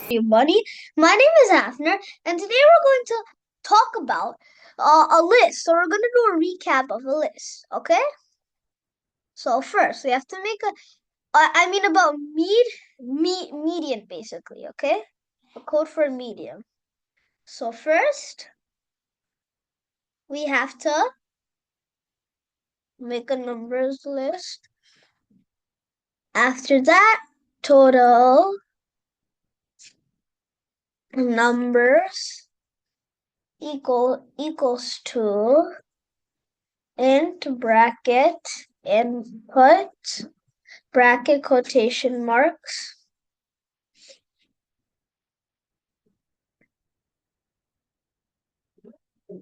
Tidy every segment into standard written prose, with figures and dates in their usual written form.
everybody. My name is Hafner, and today we're going to talk about a list. So we're going to do a recap of a list, okay? So first, we have to make about median, basically, okay? A code for medium. So first, we have to make a numbers list. After that, total numbers equals to int bracket input bracket quotation marks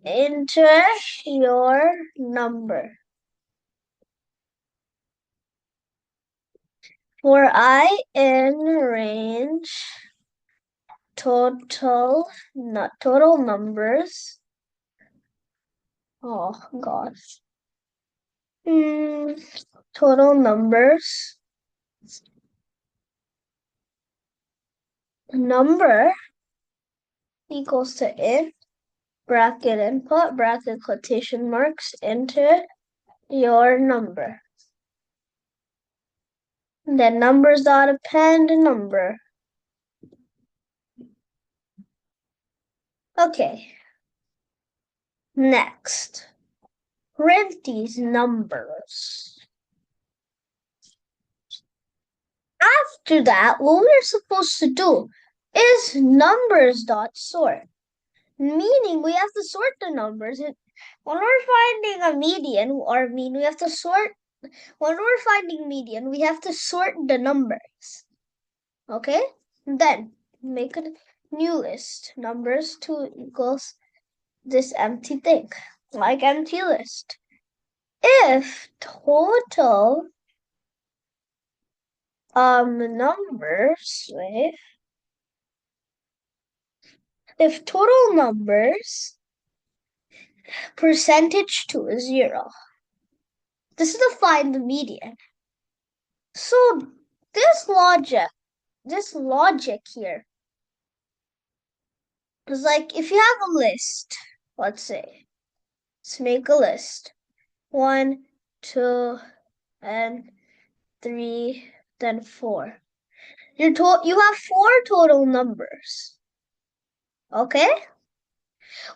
enter your number. For I in range total numbers. Oh gosh. Total numbers. Number equals to int bracket input bracket quotation marks enter your number. Then numbers dot append number. Okay. Next, print these numbers. After that, what we're supposed to do is numbers dot sort. Meaning we have to sort the numbers. When we're finding a median or mean, we have to sort. When we're finding median, we have to sort the numbers. Okay? Then make a new list. Numbers 2 equals this empty thing, like empty list. If total numbers, wait. If total numbers percentage 2 is 0. This is to find the median. So this logic here is like if you have a list, let's say, let's make a list. 1, 2, and 3, then 4. You have 4 total numbers. Okay?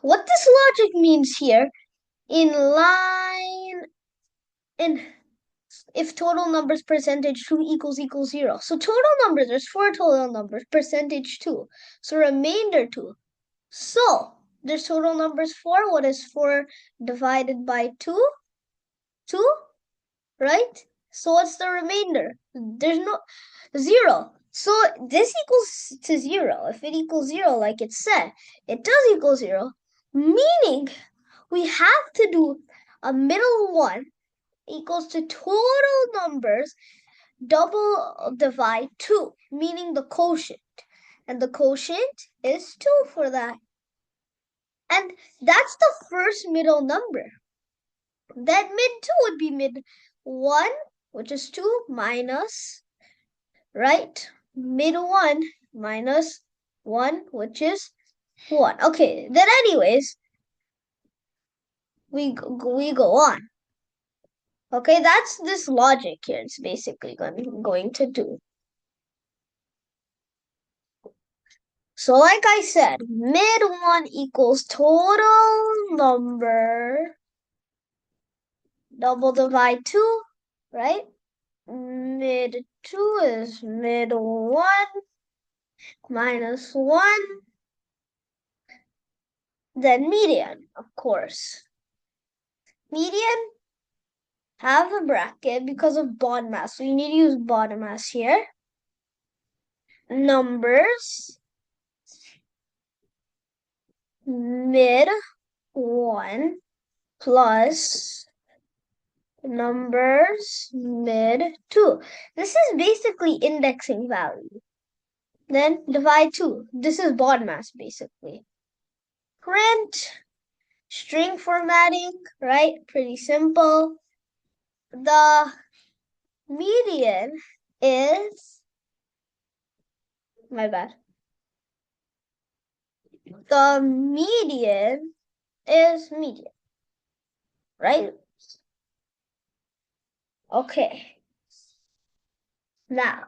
What this logic means here, if total numbers percentage 2 equals 0. So total numbers, there's 4 total numbers, percentage 2. So remainder 2. So there's total numbers 4. What is 4 divided by 2? 2, right? So what's the remainder? There's no 0. So this equals to 0. If it equals 0, like it said, it does equal 0, meaning we have to do a middle one equals to total numbers double divide 2, meaning the quotient. And the quotient is 2 for that. And that's the first middle number. Then mid 2 would be mid 1, which is 2 minus, right? Mid 1 minus 1, which is 1. Okay, then anyways, we go on. Okay, that's this logic here. It's basically going to do. So like I said, mid 1 equals total number double divide 2, right? Mid 2 is mid 1 minus 1. Then median, of course. Median, have a bracket because of BODMAS. So you need to use BODMAS here. Numbers, mid 1 plus numbers mid 2. This is basically indexing value. Then divide 2. This is BODMAS basically. Print, string formatting, right? Pretty simple. The median is, my bad. the median is median, right? Okay. Now,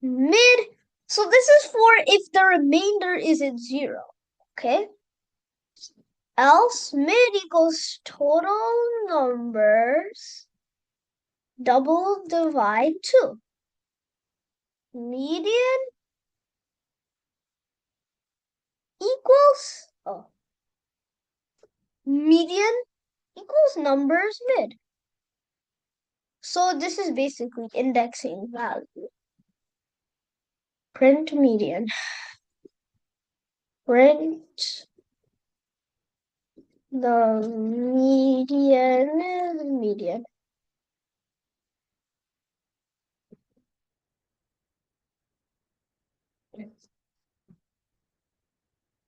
mid. So this is for if the remainder isn't zero, okay? Else mid equals total numbers double divide 2. Median equals, median equals numbers mid. So this is basically indexing value. Print median. Print the median is median.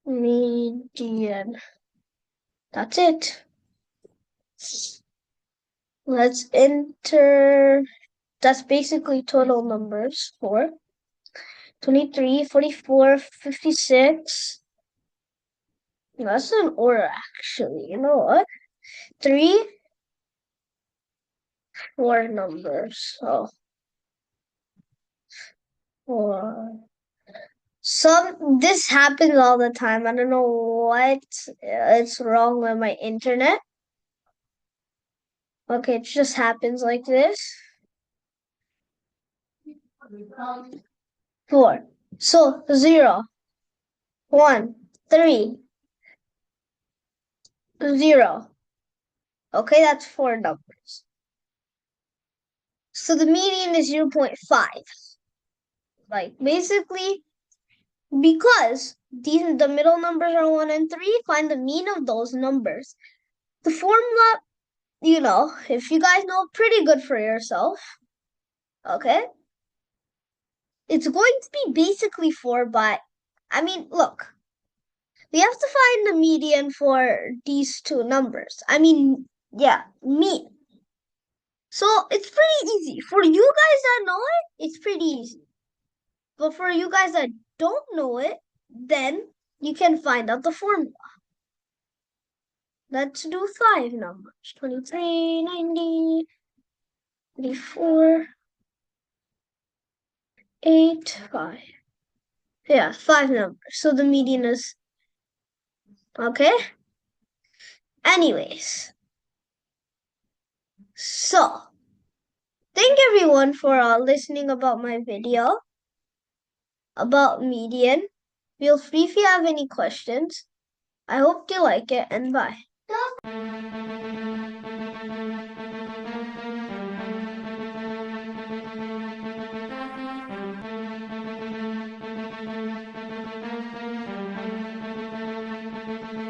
Median. That's it. Let's enter. That's basically total numbers for 23, 44, 56. That's an order, actually. You know what? 3, 4 numbers. Oh, 4. This happens all the time. I don't know what it's wrong with my internet. Okay, it just happens like this. 4. So 0, 1, 3, 0. Okay, that's 4 numbers. So the median is 0.5. Like basically, because the middle numbers are 1 and 3, find the mean of those numbers. The formula, if you guys know, pretty good for yourself. Okay? It's going to be basically 4, but I mean, look, we have to find the median for these two numbers. I mean, yeah, mean. So it's pretty easy. For you guys that know it, it's pretty easy. But for you guys that don't know it, then you can find out the formula. Let's do 5 numbers. 23, 90, 34, 8, 5. Yeah, 5 numbers. So the median is, okay? Anyways. So, thank everyone for listening about my video about median. Feel free if you have any questions. I hope you like it, and bye.